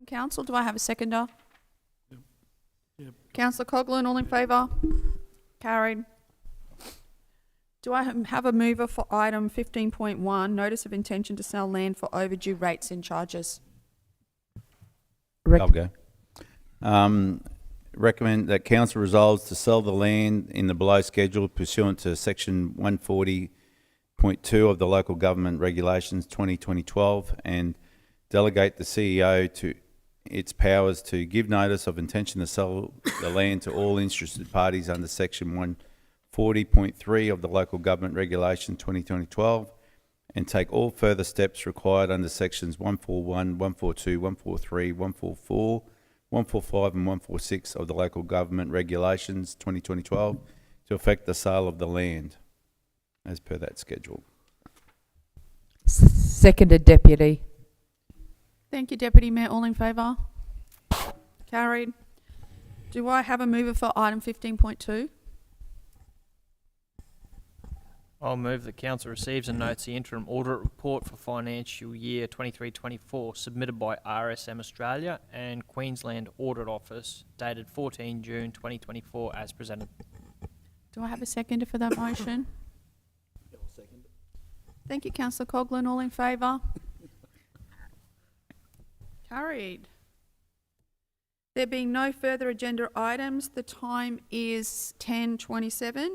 Council, do I have a seconder? Councillor Coghlan, all in favour? Carried. Do I have a mover for item 15.1, notice of intention to sell land for overdue rates and charges? Rec- I'll go. Recommend that council resolves to sell the land in the below schedule pursuant to section 140.2 of the Local Government Regulations 2012 and delegate the CEO to its powers to give notice of intention to sell the land to all interested parties under section 140.3 of the Local Government Regulation 2012 and take all further steps required under sections 141, 142, 143, 144, 145 and 146 of the Local Government Regulations 2012 to effect the sale of the land as per that schedule. Seconded, Deputy. Thank you, Deputy Mayor. All in favour? Carried. Do I have a mover for item 15.2? I'll move that council receives and notes the interim audit report for financial year 23-24 submitted by RSM Australia and Queensland Audit Office dated 14 June 2024 as presented. Do I have a seconder for that motion? Thank you, Councillor Coghlan. All in favour? Carried. There being no further agenda items, the time is 10:27.